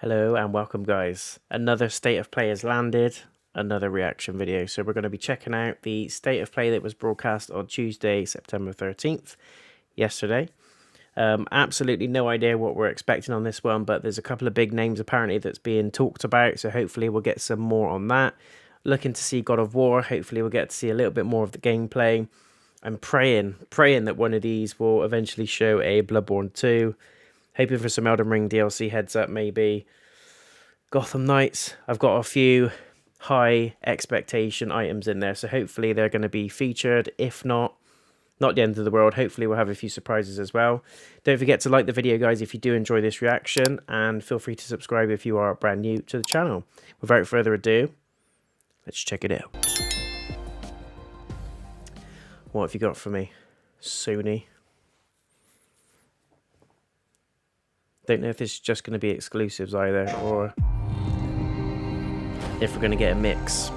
Hello and welcome guys. Another State of Play has landed, another reaction video. So we're going to be checking out the State of Play that was broadcast on Tuesday, September 13th, yesterday. Absolutely no idea what we're expecting on this one, but there's a couple of big names apparently that's being talked about, so hopefully we'll get some more on that. Looking to see God of War, hopefully we'll get to see a little bit more of the gameplay. I'm praying that one of these will eventually show a Bloodborne 2. Hoping for some Elden Ring DLC heads up, maybe. Gotham Knights. I've got a few high expectation items in there, so hopefully they're going to be featured. If not the end of the world. Hopefully we'll have a few surprises as well. Don't forget to like the video, guys, if you do enjoy this reaction, and feel free to subscribe if you are brand new to the channel. Without further ado, let's check it out. What have you got for me, Sony? Don't know if this is just going to be exclusives either, or if we're going to get a mix.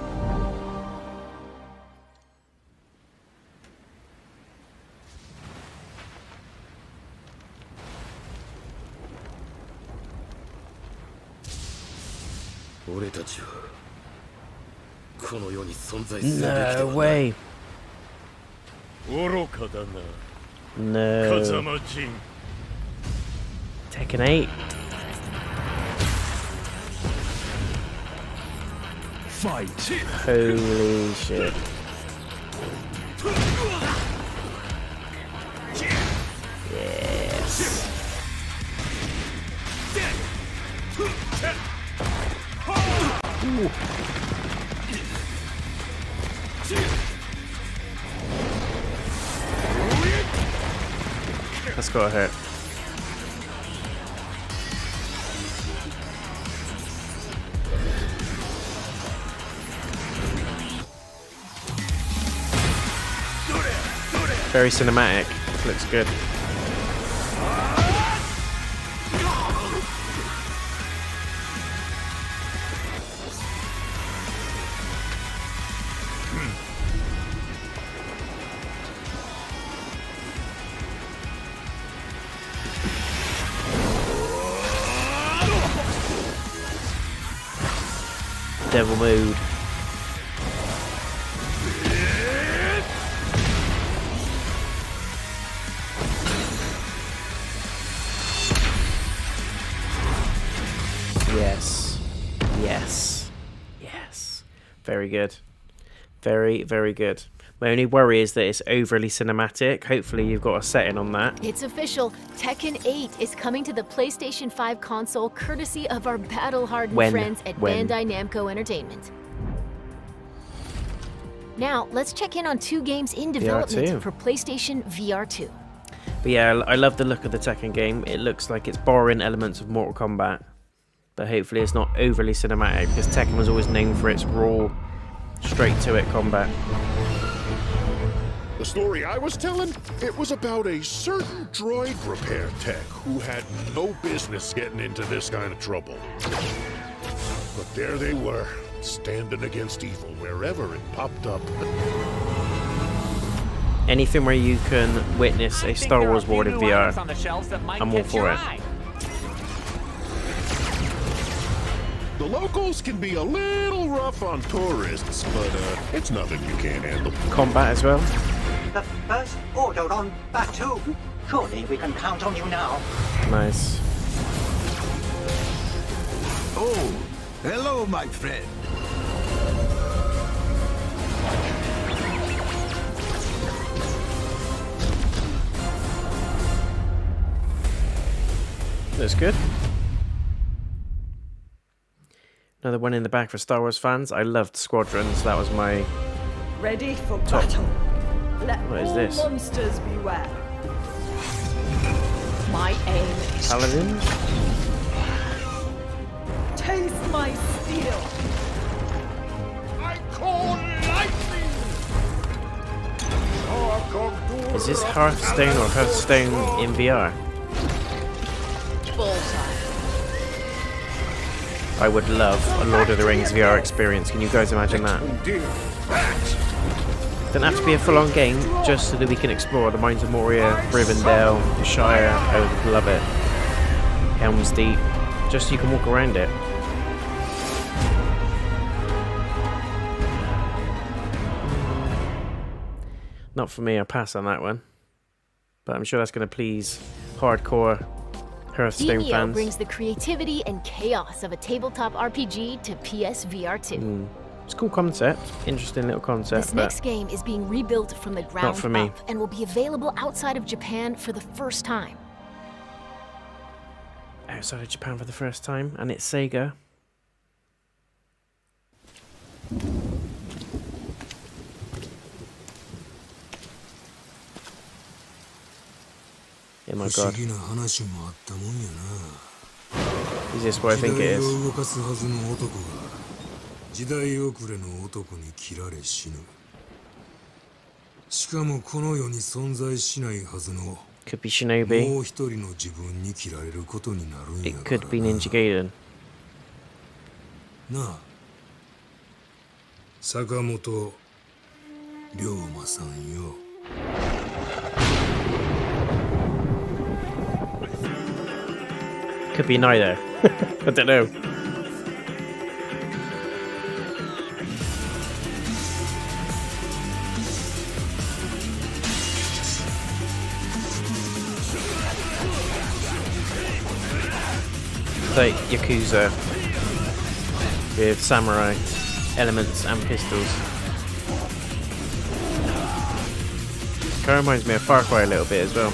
No way. No. Tekken 8. Fight. Holy shit. Yes. Ooh. That's gotta hurt. Very cinematic. Looks good. Devil mood. Yes. Yes. Yes. Very good. Very, very good. My only worry is that it's overly cinematic. Hopefully you've got a setting on that. It's official. Tekken 8 is coming to the PlayStation 5 console courtesy of our battle-hardened friends at Bandai Namco Entertainment. Now, let's check in on two games in development for PlayStation VR 2. But yeah, I love the look of the Tekken game. It looks like it's borrowing elements of Mortal Kombat. But hopefully it's not overly cinematic, because Tekken was always known for its raw, straight-to-it combat. The story I was telling, it was about a certain droid repair tech who had no business getting into this kind of trouble. But there they were, standing against evil wherever it popped up. Anything where you can witness a Star Wars war in VR, I'm all for it. The locals can be a little rough on tourists, but it's nothing you can't handle. Combat as well. The first order on Batu. Surely we can count on you now. Nice. Oh, hello, my friend. That's good. Another one in the back for Star Wars fans. I loved Squadrons. That was my ready for top. Battle. Let what is all this? Monsters beware. My aim is Paladins? taste my steel. I call lightning. Is this Hearthstone or Hearthstone in VR? Bullseye. I would love a Lord of the Rings VR experience. Can you guys imagine that? Doesn't have to be a full-on game, just so that we can explore the mines of Moria, Rivendell, the Shire. I would love it. Helm's Deep. Just so you can walk around it. Not for me, I'll pass on that one. But I'm sure that's going to please hardcore Hearthstone Demio fans. brings the creativity and chaos of a tabletop RPG to PSVR 2. It's a cool concept. Interesting little concept. This next game is being rebuilt from the ground for me. up and will be available outside of Japan for the first time. Outside of Japan for the first time, and it's Sega. Oh my god. Is this what I think it is? 時代遅れの男に切られ死ぬ。しかもこの世に存在しないはずの Could be Shinobi. もう一人の自分に切られることになるんや It から could be Ninja Gaiden. なあ坂本龍馬さんよ Could be neither. I don't know. Like Yakuza with samurai elements and pistols. Kind of reminds me of Far Cry a little bit as well.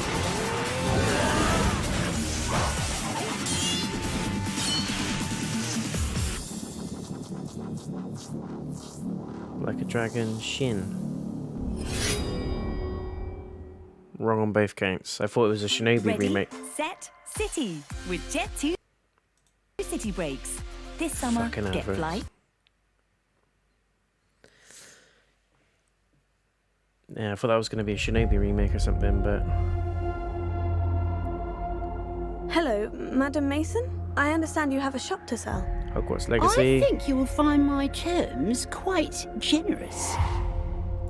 Like a Dragon Shin. Wrong on both counts. I thought it was a Shinobi Ready, remake. set, city with Jet 2 city breaks. This summer, Fucking get adverts. flight. Yeah, I thought that was going to be a Shinobi remake or something, but Hello, Madam Mason. I understand you have a shop to sell. Hogwarts Legacy. I think you will find my terms quite generous.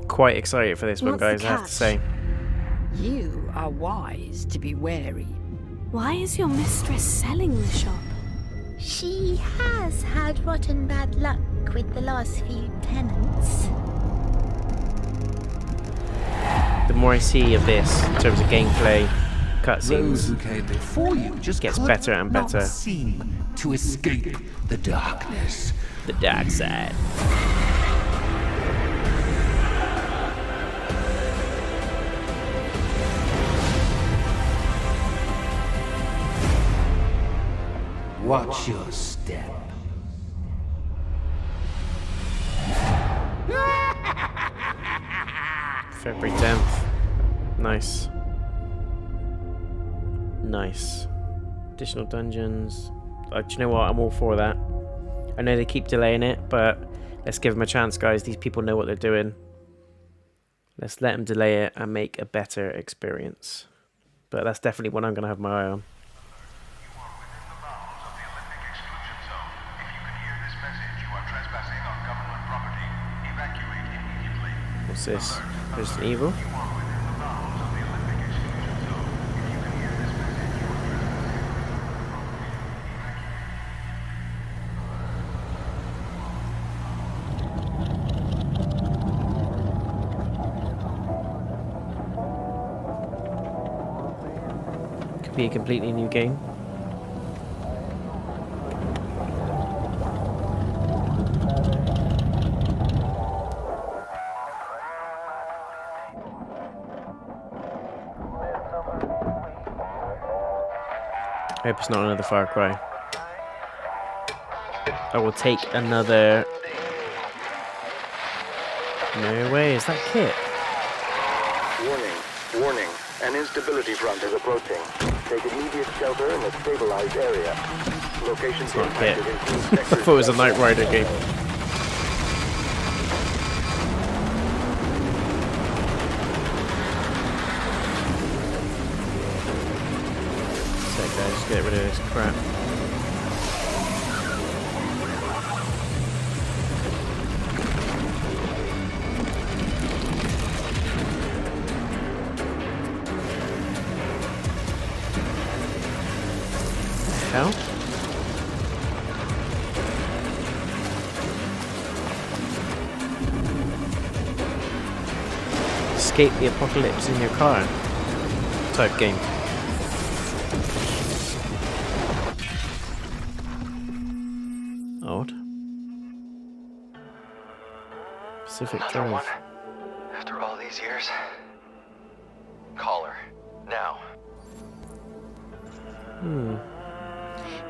Quite excited for this one, What's the guys, I have to catch? say. You are wise to be wary. Why is your mistress selling the shop? She has had rotten bad luck with the last few tenants. The more I see of this in terms of gameplay, Those cutscenes, who came before you just Gets could better and not better. seem to escape the darkness. the dark side. Watch your step. February 10th. Nice. Nice. Additional dungeons. Do you know what? I'm all for that. I know they keep delaying it, but let's give them a chance, guys. These people know what they're doing. Let's let them delay it and make a better experience. But that's definitely one I'm going to have my eye on. What's this? Resident Evil? Could be a completely new game. I hope it's not another Far Cry. I will take another... No way, is that Kit? Warning, warning. An instability front is approaching. Take immediate shelter in a stabilized area. Locations Not Kit. impacted include I sectors thought it was a Knight Rider game. So guys, just get rid of this crap. Hell? escape the apocalypse in your car type game. Odd. Pacific Another one? Drive. After all these years? Call her. Now.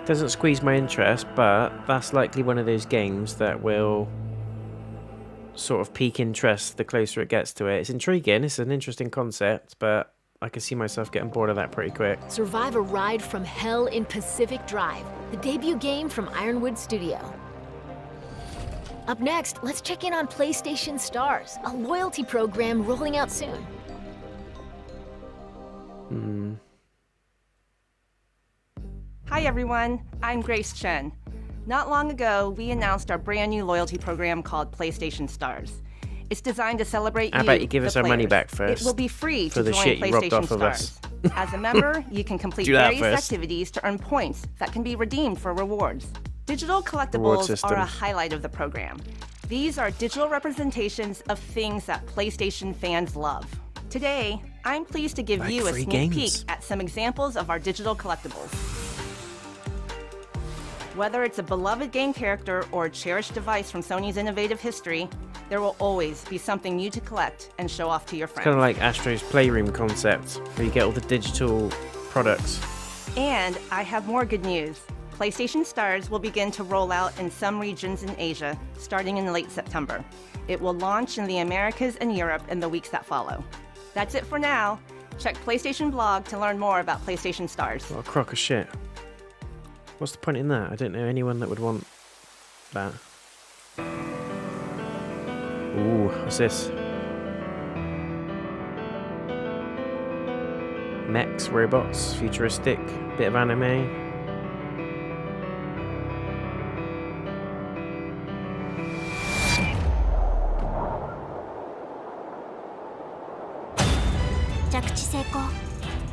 Doesn't squeeze my interest, but that's likely one of those games that will sort of pique interest the closer it gets to it. It's intriguing, it's an interesting concept, but I can see myself getting bored of that pretty quick. Survive a ride from hell in Pacific Drive, the debut game from Ironwood Studio. Up next, let's check in on PlayStation Stars, a loyalty program rolling out soon. Hi everyone, I'm Grace Chen. Not long ago, we announced our brand new loyalty program called PlayStation Stars. It's designed to celebrate How about you give us our money back first? It will be free for to the join shit you robbed PlayStation off of us. Stars. As a member, you can complete various activities to earn points that can be redeemed for rewards. Digital collectibles are a highlight of the program. These are digital representations of things that PlayStation fans love. Today, I'm pleased to give you a sneak peek at some examples of our digital collectibles. Whether it's a beloved game character or a cherished device from Sony's innovative history, there will always be something new to collect and show off to your friends. Kind of like Astro's Playroom concept, where you get all the digital products. And I have more good news. PlayStation Stars will begin to roll out in some regions in Asia, starting in late September. It will launch in the Americas and Europe in the weeks that follow. That's it for now. Check PlayStation blog to learn more about PlayStation Stars. What a crock of shit. What's the point in that? I don't know anyone that would want that. Ooh, what's this? Mechs, robots, futuristic, bit of anime.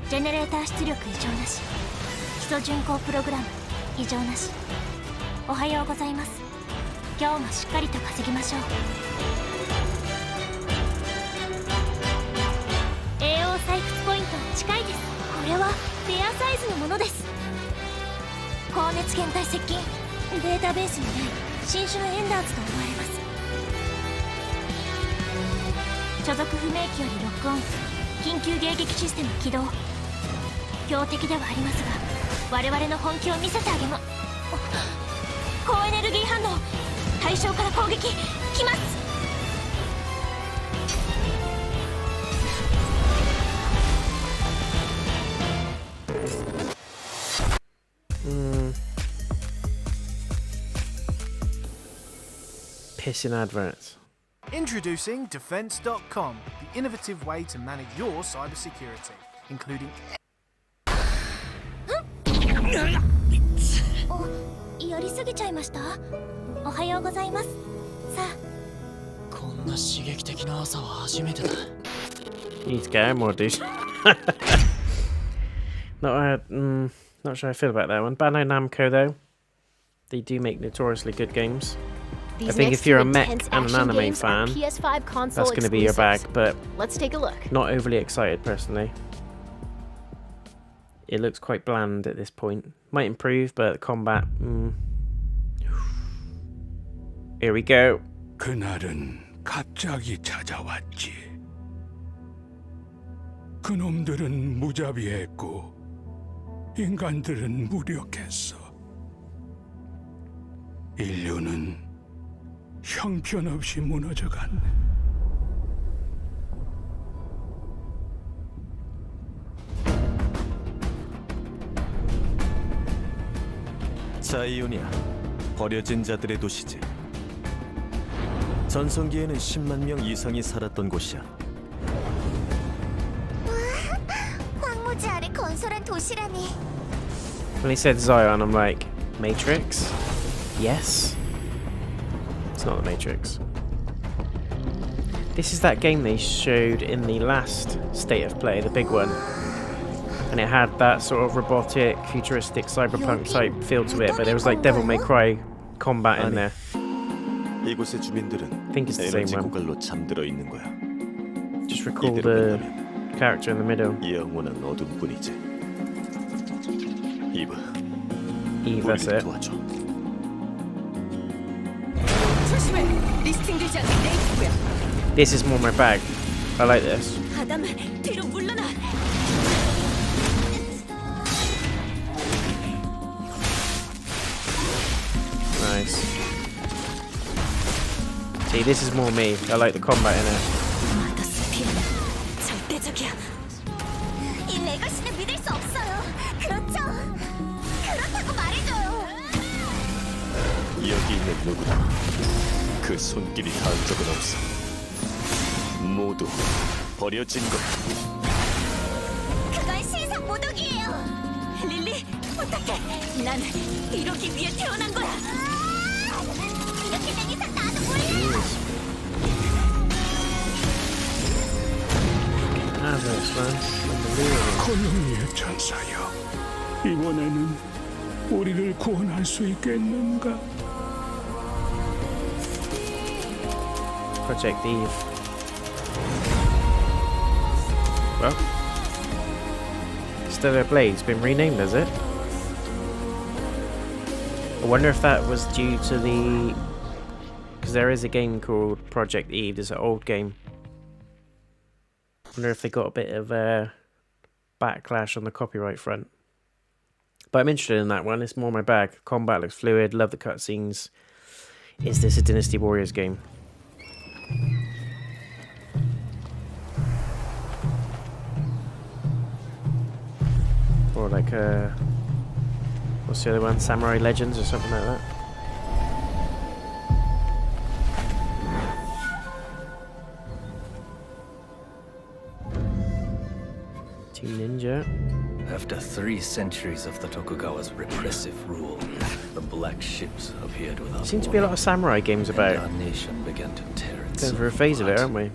Generator 出力異常なし。基礎巡航プログラム異常なし。おはようございます。今日もしっかりと稼ぎましょう。栄養採掘ポイント近いです。これはフェアサイズのものです。高熱源体接近。データベースにない新種のエンダーズと思われます。所属不明機よりロックオン。緊急迎撃システム起動。強敵ではありますが我々の本気を見せてあげま。高エネルギー反応。対象から攻撃来ます。Pissing adverts. Introducing Defense.com, the innovative way to manage your cybersecurity, including. やりすぎちゃいました。おはようございます。さあ。こんな刺激的な朝は初めてだ。You need to get out more, dude. Not sure how I feel about that one. Bandai Namco, though, they do make notoriously good games. I think if you're a mech and an anime fan, that's going to be your bag, but let's take a look. Not overly excited personally. It looks quite bland at this point. Might improve, but combat. Here we go. 그날은 갑자기 찾아왔지. 그놈들은 무자비했고 인간들은 무력했어. 인류는 형편없이 무너져갔네. 자이오니아, 버려진 자들의 도시지. 전성기에는 10만 명 이상이 살았던 곳이야. 황무지 아래 건설한 도시라니. When he said Zion, I'm like, Matrix? Yes. It's not the Matrix. This is that game they showed in the last State of Play, the big one. And it had that sort of robotic, futuristic, cyberpunk type feel to it, but there was like Devil May Cry combat in there. 이곳의 주민들은 에너지 고갈로 잠들어 있는 거야. Just recall the character in the middle. 영원한 어둠뿐이지. Eve, that's it. 도와줘. 조심해. 리스팅되지 않는 네이트고요. This is more my bag. I like this. 아담, 뒤로 물러나. Nice. See, this is more me. I like the combat in it. 절대적이야. 이 레거시는 믿을 수 없어요. 그렇죠? 그렇다고 말해줘요. 여기 있는 누구도 그 손길이 닿은 적은 없어. 모두 버려진 거야. 그건 신상 모독이에요. 릴리, 부탁해. 난 이러기 위해 태어난 거야. 이렇게 된 이상 나도 몰라. 건영리의 천사여, 이번에는 우리를 구원할 수 있겠는가? Project Eve. Well, Stellar Blade's been renamed, has it? I wonder if that was due to the... Because there is a game called Project Eve, there's an old game. I wonder if they got a bit of a backlash on the copyright front. But I'm interested in that one, it's more my bag. Combat looks fluid, love the cutscenes. Is this a Dynasty Warriors game? Or like what's the other one? Samurai Legends or something like that. Team Ninja. After 3 centuries of the Tokugawa's repressive rule, the black ships appeared without Seems to be a lot of samurai games about. Our nation began to tear Going itself through a phase of it, apart. aren't we?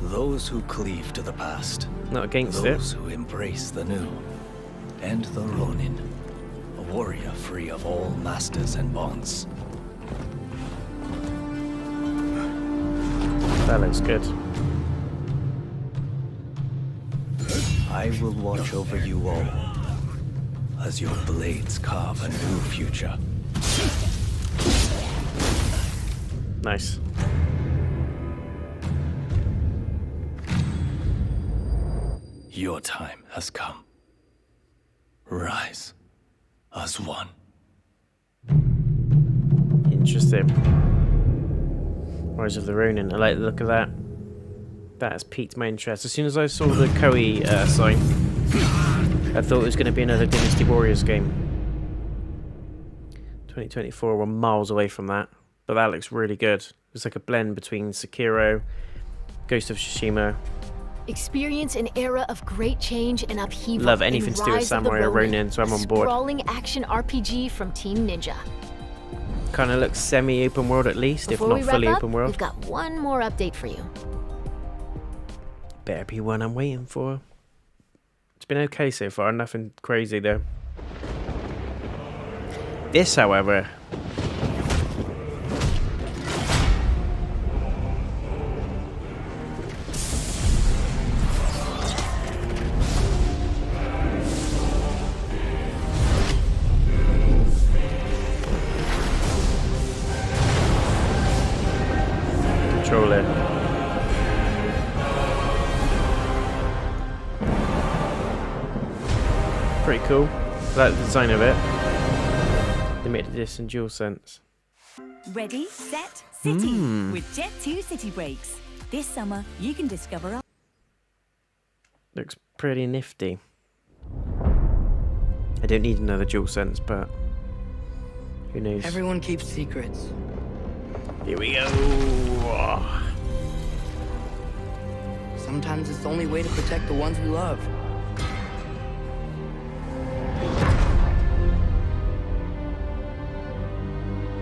Those who cleave to the past, Not against it. those who embrace the new, and the Ronin, a warrior free of all masters and bonds. That looks good. I will watch over you all as your blades carve a new future. Nice. Your time has come. Rise as one. Interesting. Rise of the Ronin. I like the look of that. That has piqued my interest. As soon as I saw the Koei sign, I thought it was going to be another Dynasty Warriors game. 2024, we're miles away from that. But that looks really good. It's like a blend between Sekiro, Ghost of Tsushima. Experience an era of great change and upheaval. Love anything in to do with Rise of the Samurai or Ronin, so I'm on board. Sprawling action RPG from Team Ninja. Kind of looks semi-open world at least, Before if not we wrap fully up, open world. we've got one more update for you. Better be one I'm waiting for. It's been okay so far, nothing crazy though. This, however... Controller. Pretty cool. I like the design of it. Limited edition DualSense. Ready, set, city with Jet 2 City Breaks. This summer, you can discover. Looks pretty nifty. I don't need another DualSense, but who knows? Everyone keeps secrets. Here we go. Sometimes it's the only way to protect the ones we love.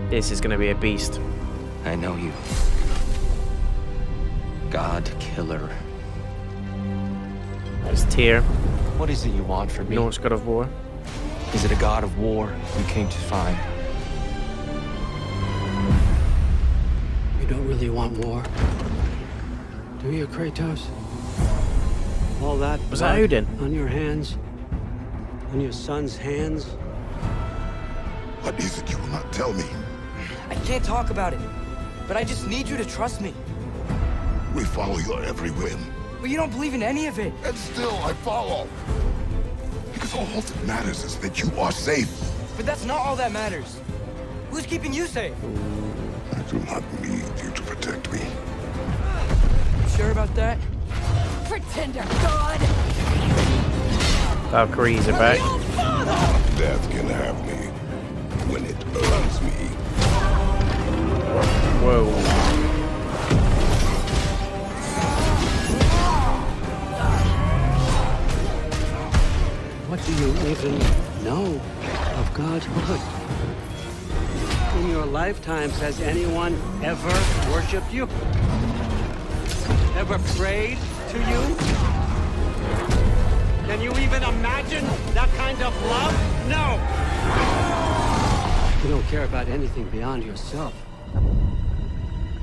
This is going to be a beast. I know you. God Killer. There's Tyr. What is it you want from me? Norse God of War. Is it a god of war you came to find? You don't really want war, Do you, Kratos? All that was that Odin? On your hands? On your son's hands? What is it you will not tell me? I can't talk about it, but I just need you to trust me. We follow your every whim. But you don't believe in any of it. And still I follow. Because all that matters is that you are safe. But that's not all that matters. Who's keeping you safe? I do not need you to protect me. You sure about that? Pretender God! Valkyries are back. Death can have me when it earns me. Whoa. What do you even know of God's word? In your lifetimes, has anyone ever worshipped you? Ever prayed to you? Can you even imagine that kind of love? No! You don't care about anything beyond yourself.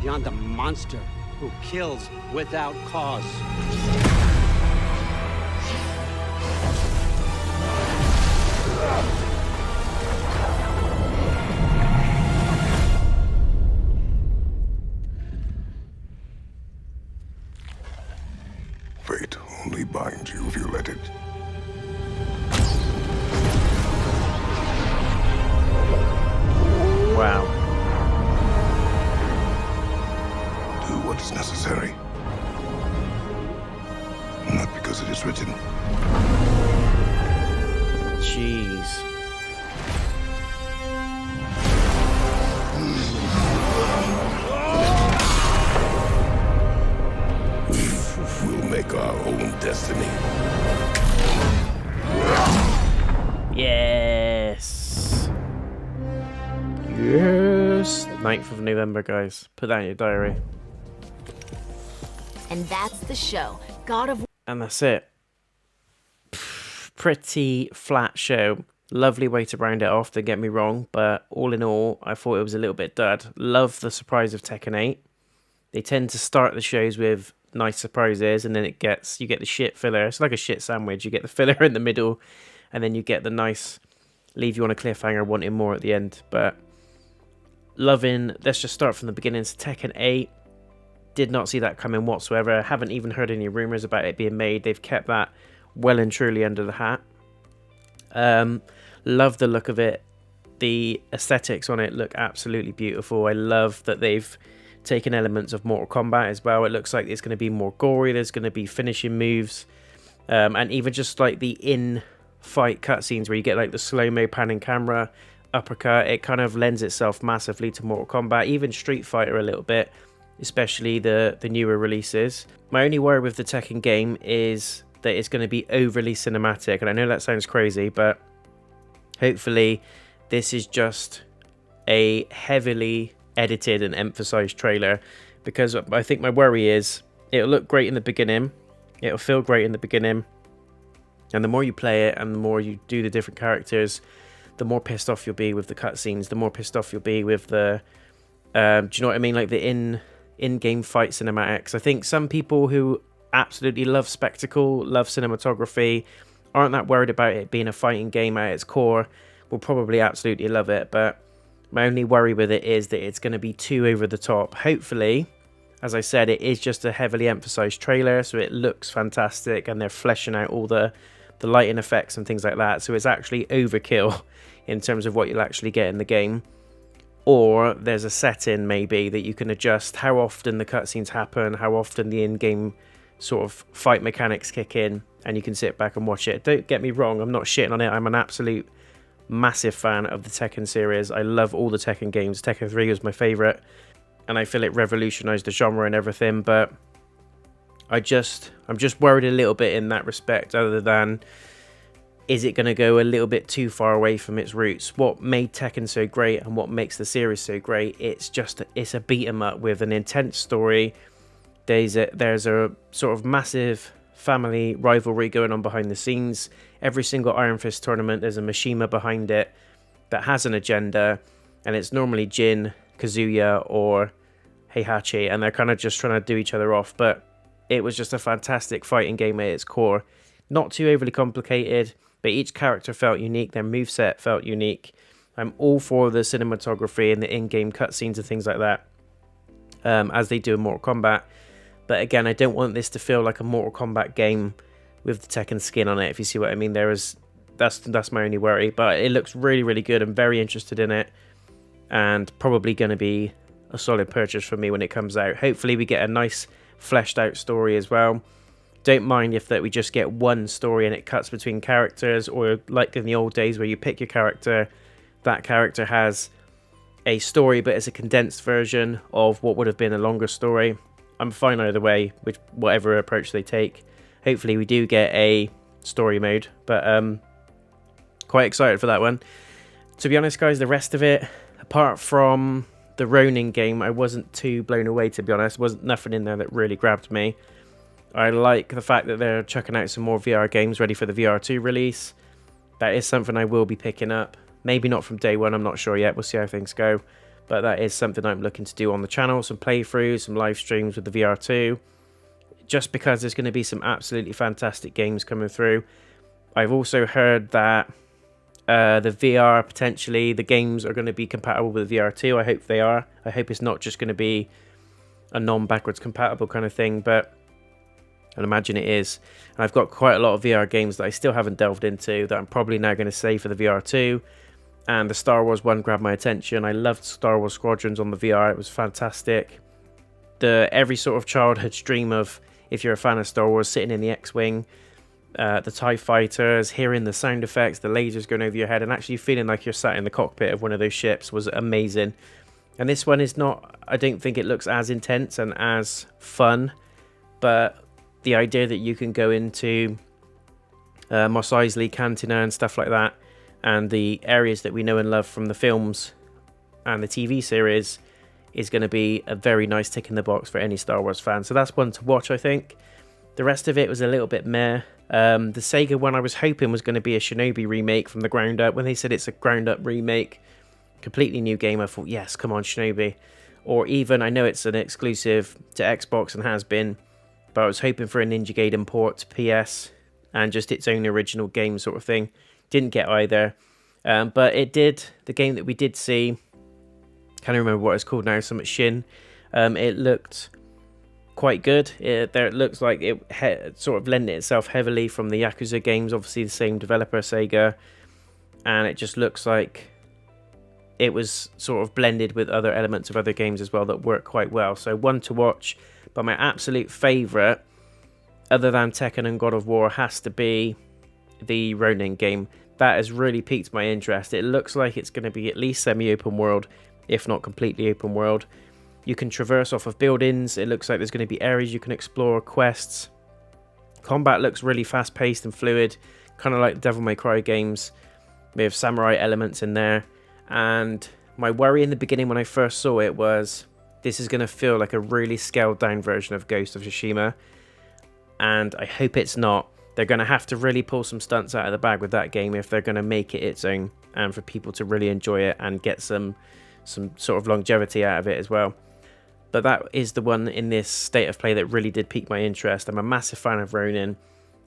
Beyond the monster who kills without cause. Fate only binds you if you let it. Wow. Do what is necessary. Not because it is written. Jeez. We'll make our own destiny. Yes. Yes. 9th of November, guys. Put that in your diary. And that's the show. God of War. And that's it. Pretty flat show. Lovely way to round it off, don't get me wrong, but all in all, I thought it was a little bit dud. Love the surprise of Tekken 8. They tend to start the shows with nice surprises, and then you get the shit filler. It's like a shit sandwich. You get the filler in the middle, and then you get the nice, leave you on a cliffhanger, wanting more at the end. But loving, let's just start from the beginning. So Tekken 8, did not see that coming whatsoever. Haven't even heard any rumors about it being made. They've kept that well and truly under the hat. Love the look of it. The aesthetics on it look absolutely beautiful. I love that they've taken elements of Mortal Kombat as well. It looks like it's going to be more gory. There's going to be finishing moves, and even just like the in-fight cutscenes where you get like the slow-mo panning camera, uppercut. It kind of lends itself massively to Mortal Kombat, even Street Fighter a little bit, especially the newer releases. My only worry with the Tekken game is that it's going to be overly cinematic, and I know that sounds crazy, but hopefully this is just a heavily edited and emphasized trailer, because I think my worry is it'll look great in the beginning, it'll feel great in the beginning, and the more you play it and the more you do the different characters, the more pissed off you'll be with the cutscenes, the more pissed off you'll be with the do you know what I mean, like the in-game fight cinematics. I think some people who absolutely love spectacle, love cinematography, aren't that worried about it being a fighting game at its core, will probably absolutely love it. But my only worry with it is that it's going to be too over the top. Hopefully, as I said, it is just a heavily emphasized trailer, so it looks fantastic, and they're fleshing out all the lighting effects and things like that, so it's actually overkill in terms of what you'll actually get in the game. Or there's a setting maybe that you can adjust how often the cutscenes happen, how often the in-game sort of fight mechanics kick in, and you can sit back and watch it. Don't get me wrong, I'm not shitting on it. I'm an absolute massive fan of the Tekken series. I love all the Tekken games. Tekken 3 was my favorite, and I feel it revolutionized the genre and everything, but I'm just worried a little bit in that respect, other than, is it going to go a little bit too far away from its roots? What made Tekken so great and what makes the series so great, it's a beat 'em up with an intense story. There's a sort of massive family rivalry going on behind the scenes. Every single Iron Fist tournament, there's a Mishima behind it that has an agenda, and it's normally Jin, Kazuya, or Heihachi, and they're kind of just trying to do each other off. But it was just a fantastic fighting game at its core. Not too overly complicated, but each character felt unique. Their moveset felt unique. I'm all for the cinematography and the in-game cutscenes and things like that, as they do in Mortal Kombat. But again, I don't want this to feel like a Mortal Kombat game with the Tekken skin on it, if you see what I mean. That's my only worry. But it looks really, really good. I'm very interested in it, and probably going to be a solid purchase for me when it comes out. Hopefully we get a nice fleshed out story as well. Don't mind if that we just get one story and it cuts between characters, or like in the old days where you pick your character, that character has a story but it's a condensed version of what would have been a longer story. I'm fine either way with whatever approach they take. Hopefully we do get a story mode, but quite excited for that one. To be honest guys, the rest of it, apart from the Ronin game, I wasn't too blown away, to be honest. Wasn't nothing in there that really grabbed me. I like the fact that they're chucking out some more VR games ready for the VR2 release. That is something I will be picking up. Maybe not from day one, I'm not sure yet. We'll see how things go. But that is something I'm looking to do on the channel. Some playthroughs, some live streams with the VR2. Just because there's going to be some absolutely fantastic games coming through. I've also heard that the VR, potentially, the games are going to be compatible with VR2. I hope they are. I hope it's not just going to be a non-backwards compatible kind of thing, but I'd imagine it is. And I've got quite a lot of VR games that I still haven't delved into that I'm probably now going to save for the VR2. And the Star Wars one grabbed my attention. I loved Star Wars Squadrons on the VR. It was fantastic. Every sort of childhood's dream of, if you're a fan of Star Wars, sitting in the X-Wing, the TIE fighters, hearing the sound effects, the lasers going over your head, and actually feeling like you're sat in the cockpit of one of those ships was amazing. And this one is not, I don't think it looks as intense and as fun, but the idea that you can go into Mos Eisley, Cantina and stuff like that, and the areas that we know and love from the films and the TV series, is going to be a very nice tick in the box for any Star Wars fan. So that's one to watch, I think. The rest of it was a little bit meh. The Sega one I was hoping was going to be a Shinobi remake from the ground up. When they said it's a ground up remake, completely new game, I thought, yes, come on, Shinobi. Or even, I know it's an exclusive to Xbox and has been, but I was hoping for a Ninja Gaiden port to PS and just its own original game sort of thing. Didn't get either. But it did, the game that we did see, can't remember what it's called now, something Shin. It looked quite good. It looks like it sort of lent itself heavily from the Yakuza games, obviously the same developer, Sega. And it just looks like it was sort of blended with other elements of other games as well that work quite well. So one to watch. But my absolute favourite, other than Tekken and God of War, has to be the Ronin game. That has really piqued my interest. It looks like it's going to be at least semi-open world, if not completely open world. You can traverse off of buildings. It looks like there's going to be areas you can explore, quests. Combat looks really fast-paced and fluid, kind of like the Devil May Cry games, with samurai elements in there. And my worry in the beginning when I first saw it was, this is going to feel like a really scaled-down version of Ghost of Tsushima. And I hope it's not. They're going to have to really pull some stunts out of the bag with that game if they're going to make it its own, and for people to really enjoy it and get some sort of longevity out of it as well. But that is the one in this state of play that really did pique my interest. I'm a massive fan of Ronin,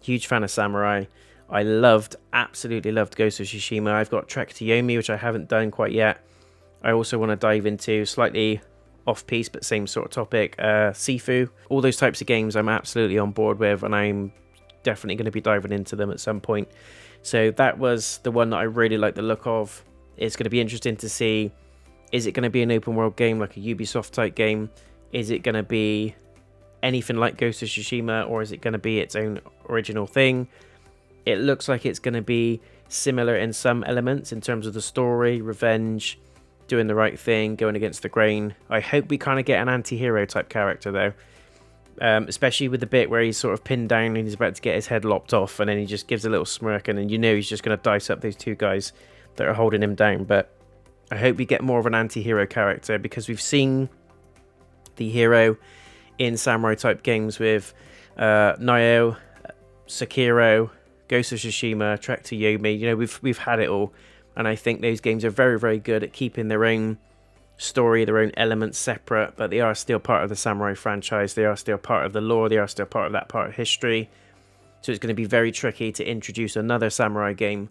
huge fan of Samurai. I absolutely loved Ghost of Tsushima. I've got Trek to Yomi, which I haven't done quite yet. I also want to dive into, slightly off-piece but same sort of topic, Sifu. All those types of games I'm absolutely on board with, and I'm definitely going to be diving into them at some point. So that was the one that I really like the look of. It's going to be interesting to see, is it going to be an open world game like a Ubisoft type game? Is it going to be anything like Ghost of Tsushima, or is it going to be its own original thing? It looks like it's going to be similar in some elements in terms of the story, revenge, doing the right thing, going against the grain. I hope we kind of get an anti-hero type character though, especially with the bit where he's sort of pinned down and he's about to get his head lopped off, and then he just gives a little smirk, and then you know he's just going to dice up those two guys that are holding him down. But I hope we get more of an anti-hero character, because we've seen the hero in samurai type games with Nioh, Sekiro, Ghost of Tsushima, Trek to Yomi. You know, we've had it all, and I think those games are very, very good at keeping their own story, their own elements separate, but they are still part of the Samurai franchise. They are still part of the lore. They are still part of that part of history. So it's going to be very tricky to introduce another Samurai game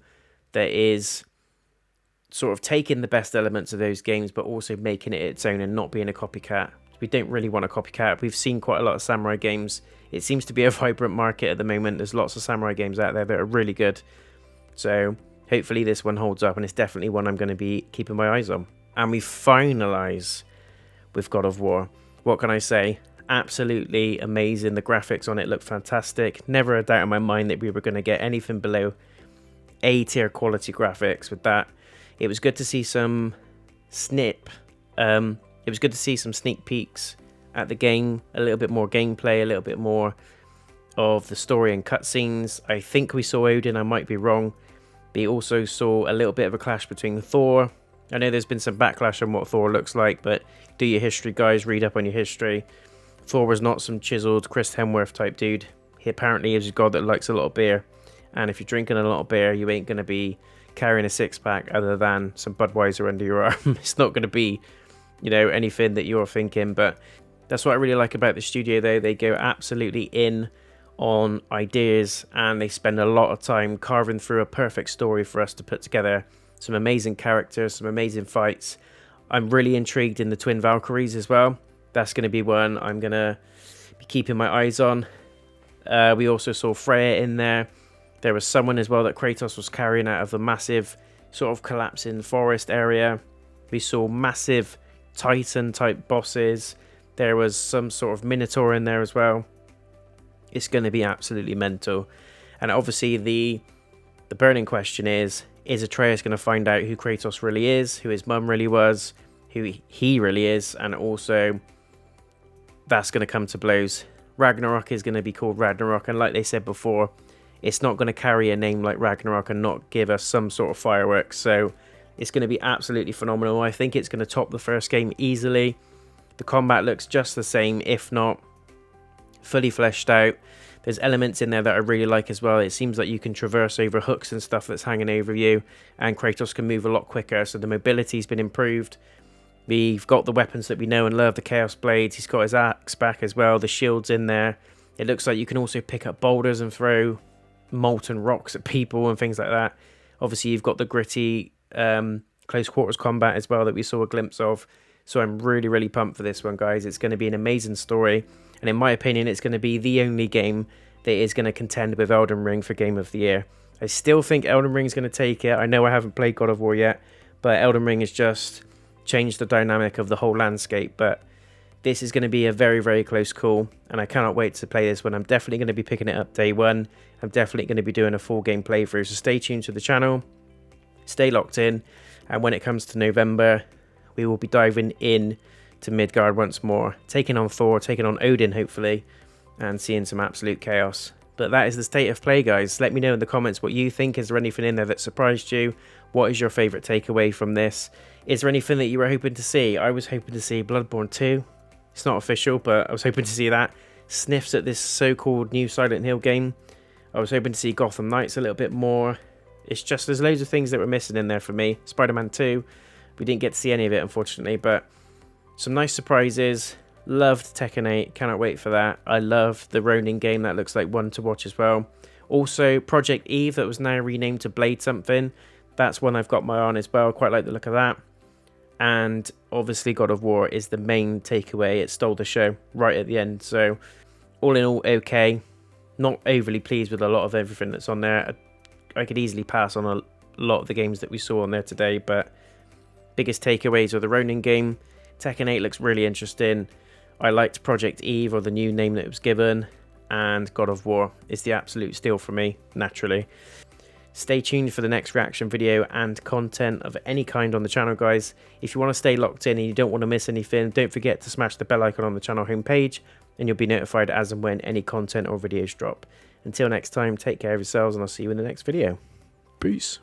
that is sort of taking the best elements of those games, but also making it its own and not being a copycat. We don't really want a copycat. We've seen quite a lot of Samurai games. It seems to be a vibrant market at the moment. There's lots of Samurai games out there that are really good. So hopefully this one holds up, and it's definitely one I'm going to be keeping my eyes on. And we finalise with God of War. What can I say? Absolutely amazing. The graphics on it look fantastic. Never a doubt in my mind that we were going to get anything below A-tier quality graphics with that. It was good to see some it was good to see some sneak peeks at the game, a little bit more gameplay, a little bit more of the story and cutscenes. I think we saw Odin, I might be wrong. We also saw a little bit of a clash between Thor. I know there's been some backlash on what Thor looks like, but do your history, guys. Read up on your history. Thor was not some chiseled Chris Hemsworth type dude. He apparently is a god that likes a lot of beer. And if you're drinking a lot of beer, you ain't going to be carrying a six-pack other than some Budweiser under your arm. It's not going to be, you know, anything that you're thinking. But that's what I really like about the studio, though. They go absolutely in on ideas, and they spend a lot of time carving through a perfect story for us to put together. Some amazing characters, some amazing fights. I'm really intrigued in the Twin Valkyries as well. That's going to be one I'm going to be keeping my eyes on. We also saw Freya in there. There was someone as well that Kratos was carrying out of the massive sort of collapsing forest area. We saw massive Titan type bosses. There was some sort of Minotaur in there as well. It's going to be absolutely mental. And obviously the burning question is Atreus going to find out who Kratos really is, who his mum really was, who he really is, and also that's going to come to blows. Ragnarok is going to be called Ragnarok, and like they said before, it's not going to carry a name like Ragnarok and not give us some sort of fireworks. So it's going to be absolutely phenomenal. I think it's going to top the first game easily. The combat looks just the same, if not fully fleshed out. There's elements in there that I really like as well. It seems like you can traverse over hooks and stuff that's hanging over you, and Kratos can move a lot quicker, so the mobility's been improved. We've got the weapons that we know and love, the Chaos Blades. He's got his axe back as well, the shield's in there. It looks like you can also pick up boulders and throw molten rocks at people and things like that. Obviously, you've got the gritty close quarters combat as well that we saw a glimpse of. So I'm really, really pumped for this one, guys. It's going to be an amazing story. And in my opinion, it's going to be the only game that is going to contend with Elden Ring for Game of the Year. I still think Elden Ring is going to take it. I know I haven't played God of War yet, but Elden Ring has just changed the dynamic of the whole landscape. But this is going to be a very, very close call, and I cannot wait to play this one. I'm definitely going to be picking it up day one. I'm definitely going to be doing a full game playthrough, so stay tuned to the channel. Stay locked in, and when it comes to November, we will be diving in to Midgard once more, taking on Thor, taking on Odin hopefully, and seeing some absolute chaos. But that is the state of play, guys. Let me know in the comments what you think. Is there anything in there that surprised you? What is your favourite takeaway from this? Is there anything that you were hoping to see? I was hoping to see Bloodborne 2. It's not official, but I was hoping to see that. Sniffs at this so-called new Silent Hill game. I was hoping to see Gotham Knights a little bit more. It's just, there's loads of things that were missing in there for me. Spider-Man 2, we didn't get to see any of it, unfortunately, but some nice surprises. Loved Tekken 8, cannot wait for that. I love the Ronin game, that looks like one to watch as well. Also, Project Eve, that was now renamed to Blade something. That's one I've got my eye on as well, quite like the look of that. And obviously God of War is the main takeaway. It stole the show right at the end. So all in all, okay. Not overly pleased with a lot of everything that's on there. I could easily pass on a lot of the games that we saw on there today, but biggest takeaways are the Ronin game. Tekken 8 looks really interesting. I liked Project Eve, or the new name that it was given, and God of War is the absolute steal for me, naturally. Stay tuned for the next reaction video and content of any kind on the channel, guys. If you want to stay locked in and you don't want to miss anything, don't forget to smash the bell icon on the channel homepage, and you'll be notified as and when any content or videos drop. Until next time, take care of yourselves, and I'll see you in the next video. Peace.